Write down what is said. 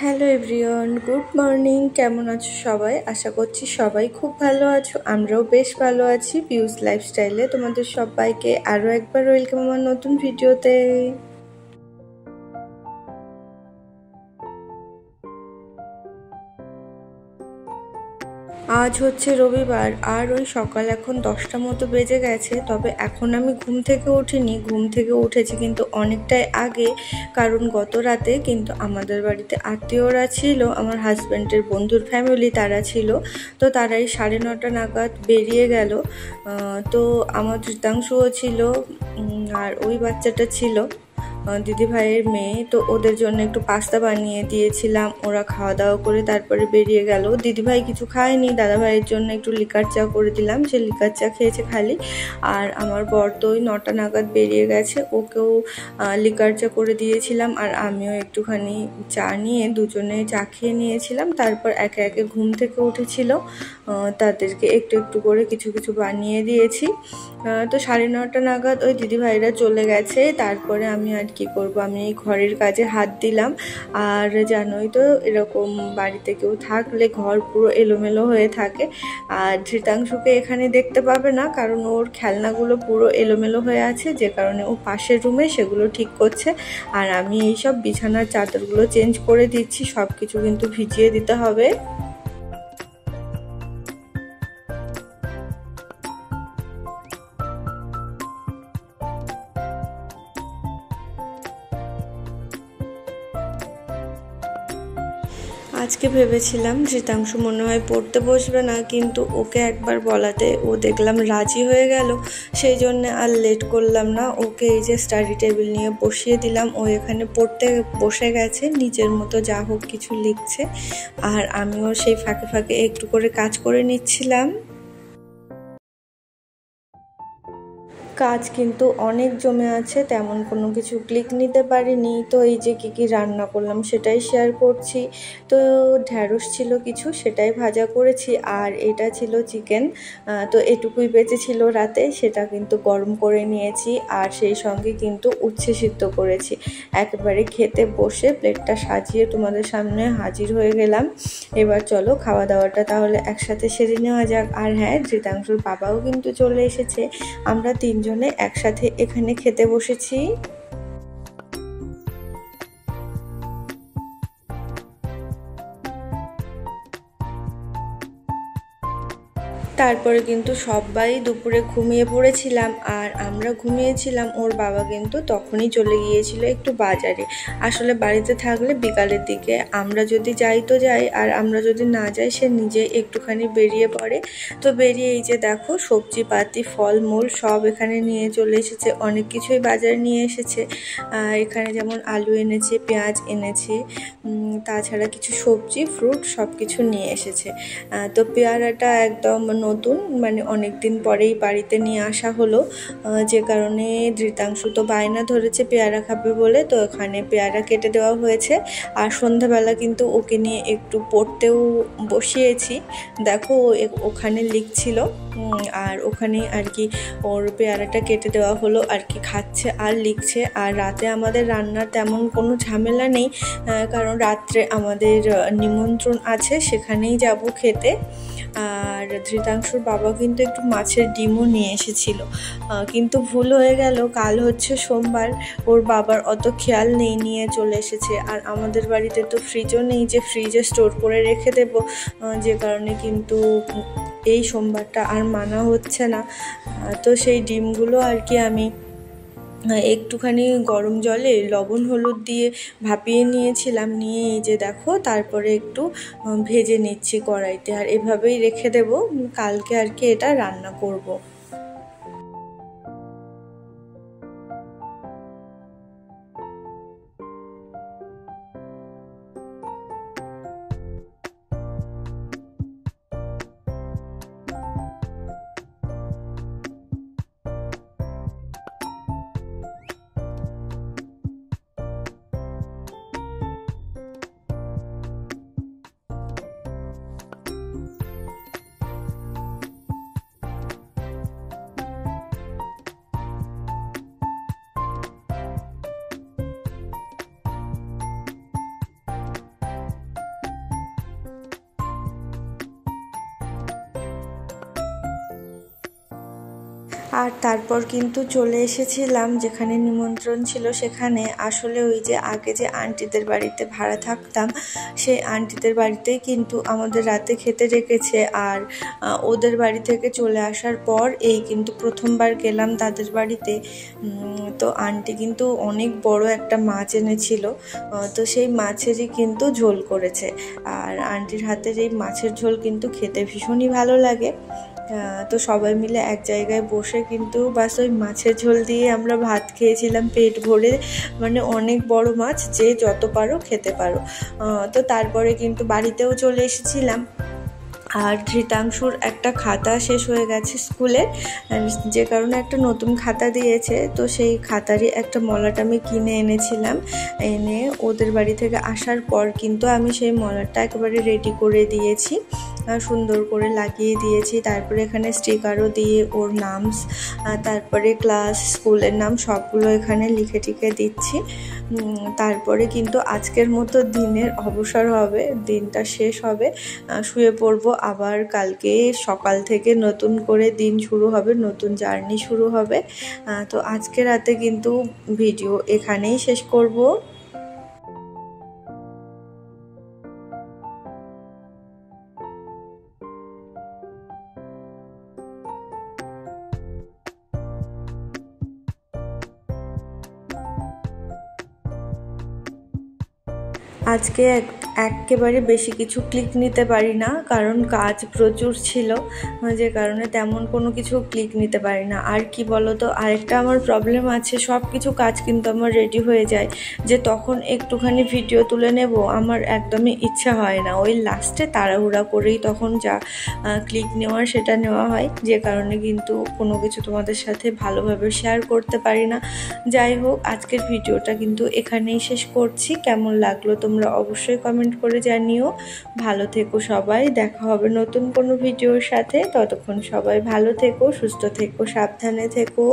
Hello everyone, good morning. কেমন আছো সবাই? আশা করছি সবাই খুব ভালো আছো। আমরাও বেশ ভালো আছি। পিউস লাইফস্টাইলে তোমাদের সবাইকে আরও একবার ওয়েলকাম আমার নতুন ভিডিওতে। আজ হচ্ছে রবিবার আর ওই সকাল এখন 10টা মতো বেজে গেছে। তবে এখন আমি ঘুম থেকে উঠিনি, ঘুম থেকে উঠেছি কিন্তু অনেকটাই আগে, কারণ গত রাতে কিন্তু আমাদের বাড়িতে আত্মীয়রা ছিল, আমার হাজব্যান্ডের বন্ধুর ফ্যামিলি তারা ছিল। তো তারাই 9:30 নাগাদ বেরিয়ে গেল। তো আমার ধৃতাংশুও ছিল আর ওই বাচ্চাটা ছিল দিদি ভাইয়ের মেয়ে। তো ওদের জন্য একটু পাস্তা বানিয়ে দিয়েছিলাম, ওরা খাওয়া দাওয়া করে তারপরে বেরিয়ে গেল। দিদি ভাই কিছু খায়নি, দাদা ভাইয়ের জন্য একটু লিকার চা করে দিলাম, সে লিকার চা খেয়েছে খালি। আর আমার বর তো ওই 9টা নাগাদ বেরিয়ে গেছে, ওকেও লিকার চা করে দিয়েছিলাম আর আমিও একটুখানি চা নিয়ে দুজনে চা খেয়ে নিয়েছিলাম। তারপর একে একে ঘুম থেকে উঠেছিল, তাদেরকে একটু একটু করে কিছু কিছু বানিয়ে দিয়েছি। তো 9:30 নাগাদ ওই দিদি ভাইরা চলে গেছে। তারপরে আমি আর কি করব, আমি এই ঘরের কাজে হাত দিলাম। আর জানোই তো এরকম বাড়িতে কেউ থাকলে ঘর পুরো এলোমেলো হয়ে থাকে। আর ধৃতাংশুকে এখানে দেখতে পাবে না, কারণ ওর খেলনাগুলো পুরো এলোমেলো হয়ে আছে, যে কারণে ও পাশের রুমে সেগুলো ঠিক করছে। আর আমি এইসব বিছানার চাদরগুলো চেঞ্জ করে দিচ্ছি, সব কিছু কিন্তু ভিজিয়ে দিতে হবে। আজকে ভেবেছিলাম ধৃতাংশু মনে হয় পড়তে বসবে না, কিন্তু ওকে একবার বলাতে ও দেখলাম রাজি হয়ে গেল। সেই জন্য আর লেট করলাম না, ওকে এই যে স্টাডি টেবিল নিয়ে বসিয়ে দিলাম। ও এখানে পড়তে বসে গেছে, নিজের মতো যা হোক কিছু লিখছে। আর আমিও সেই ফাঁকে ফাঁকে একটু করে কাজ করে নিচ্ছিলাম। কাজ কিন্তু অনেক জমে আছে, তেমন কোনো কিছু ক্লিক নিতে পারিনি। তো এই যে কী রান্না করলাম সেটাই শেয়ার করছি। তো ঢ্যাঁড়স ছিল কিছু, সেটাই ভাজা করেছি। আর এটা ছিল চিকেন, তো এটুকুই বেঁচে ছিল রাতে, সেটা কিন্তু গরম করে নিয়েছি। আর সেই সঙ্গে কিন্তু উচ্ছে সিদ্ধ করেছি। একেবারে খেতে বসে প্লেটটা সাজিয়ে তোমাদের সামনে হাজির হয়ে গেলাম। এবার চলো খাওয়া দাওয়াটা তাহলে একসাথে সেরে নেওয়া যাক। আর হ্যাঁ, ধৃতাংশুর বাবাও কিন্তু চলে এসেছে, আমরা তিনজনে একসাথে এখানে খেতে বসেছি। তারপরে কিন্তু সবাই দুপুরে ঘুমিয়ে পড়েছিলাম। আর আমরা ঘুমিয়েছিলাম, ওর বাবা কিন্তু তখনই চলে গিয়েছিল একটু বাজারে। আসলে বাড়িতে থাকলে বিকালের দিকে আমরা যদি যাই তো যাই, আর আমরা যদি না যাই সে নিজে একটুখানি বেরিয়ে পড়ে। তো বেরিয়ে এই যে দেখো সবজিপাতি ফলমূল সব এখানে নিয়ে চলে এসেছে, অনেক কিছুই বাজারে নিয়ে এসেছে। এখানে যেমন আলু এনেছে, পেঁয়াজ এনেছে, তাছাড়া কিছু সবজি ফ্রুট সব কিছু নিয়ে এসেছে। তো পেয়ারাটা একদম নতুন, মানে অনেক দিন পরেই বাড়িতে নিয়ে আসা হলো, যে কারণে ধৃতাংশু তো বায়না ধরেছে পেয়ারা খাবে বলে। তো এখানে পেয়ারা কেটে দেওয়া হয়েছে। আর সন্ধ্যাবেলা কিন্তু ওকে নিয়ে একটু পড়তেও বসিয়েছি। দেখো ওখানে লিখছিল, আর ওখানে আর কি ওর পেয়ারাটা কেটে দেওয়া হলো, আর কি খাচ্ছে আর লিখছে। আর রাতে আমাদের রান্নার তেমন কোনো ঝামেলা নেই, কারণ রাত্রে আমাদের নিমন্ত্রণ আছে, সেখানেই যাব খেতে। আর ধৃতাংশুর বাবা কিন্তু একটু মাছের ডিমও নিয়ে এসেছিল, কিন্তু ভুল হয়ে গেল, কাল হচ্ছে সোমবার, ওর বাবার অত খেয়াল নেই, নিয়ে চলে এসেছে। আর আমাদের বাড়িতে তো ফ্রিজও নেই যে ফ্রিজে স্টোর করে রেখে দেব, যে কারণে কিন্তু এই সোমবারটা আর মানা হচ্ছে না। তো সেই ডিমগুলো আর কি আমি একটুখানি গরম জলে লবণ হলুদ দিয়ে ভাপিয়ে নিয়েছিলাম, নিয়ে এই যে দেখো তারপরে একটু ভেজে নিচ্ছি কড়াইতে। আর এভাবেই রেখে দেব, কালকে আর কি এটা রান্না করব। আর তারপর কিন্তু চলে এসেছিলাম যেখানে নিমন্ত্রণ ছিল সেখানে। আসলে ওই যে আগে যে আন্টিদের বাড়িতে ভাড়া থাকতাম সেই আন্টিদের বাড়িতেই কিন্তু আমাদের রাতে খেতে রেখেছে। আর ওদের বাড়ি থেকে চলে আসার পর এই কিন্তু প্রথমবার গেলাম তাদের বাড়িতে। তো আন্টি কিন্তু অনেক বড় একটা মাছ এনেছিল, তো সেই মাছেরই কিন্তু ঝোল করেছে। আর আন্টির হাতের এই মাছের ঝোল কিন্তু খেতে ভীষণই ভালো লাগে। তো সবাই মিলে এক জায়গায় বসে কিন্তু বাস ওই মাছের ঝোল দিয়ে আমরা ভাত খেয়েছিলাম পেট ভরে, মানে অনেক বড় মাছ, যে যত পারো খেতে পারো। তো তারপরে কিন্তু বাড়িতেও চলে এসেছিলাম। আর ধৃতাংশুর একটা খাতা শেষ হয়ে গেছে স্কুলে, যে কারণে একটা নতুন খাতা দিয়েছে। তো সেই খাতারই একটা মলাট আমি কিনে এনেছিলাম। এনে ওদের বাড়ি থেকে আসার পর কিন্তু আমি সেই মলাটটা একেবারে রেডি করে দিয়েছি, সুন্দর করে লাগিয়ে দিয়েছি। তারপরে এখানে স্টিকারও দিয়ে ওর নাম, তারপরে ক্লাস, স্কুলের নাম সবগুলো এখানে লিখে টিকে দিচ্ছি। তারপরে কিন্তু আজকের মতো দিনের অবসর হবে, দিনটা শেষ হবে, শুয়ে পড়বো। আবার কালকে সকাল থেকে নতুন করে দিন শুরু হবে, নতুন জার্নি শুরু হবে। তো আজকে রাতে কিন্তু ভিডিও এখানেই শেষ করব। আজকে একেবারে বেশি কিছু ক্লিক নিতে পারি না, কারণ কাজ প্রচুর ছিল, যে কারণে তেমন কোনো কিছু ক্লিক নিতে পারি না। আর কি বলো তো, আরেকটা আমার প্রবলেম আছে, সব কিছু কাজ কিন্তু আমার রেডি হয়ে যায়, যে তখন একটুখানি ভিডিও তুলে নেব আমার একদমই ইচ্ছা হয় না। ওই লাস্টে তাড়াহুড়া করেই তখন যা ক্লিক নেওয়ার সেটা নেওয়া হয়, যে কারণে কিন্তু কোনো কিছু তোমাদের সাথে ভালোভাবে শেয়ার করতে পারি না। যাই হোক, আজকের ভিডিওটা কিন্তু এখানেই শেষ করছি। কেমন লাগলো তোমরা অবশ্যই কমেন্ট করে জানিও। ভালো থেকো সবাই, দেখা হবে নতুন কোনো ভিডিওর সাথে। ততক্ষণ সবাই ভালো থেকো, সুস্থ থেকো, সাবধানে থেকো।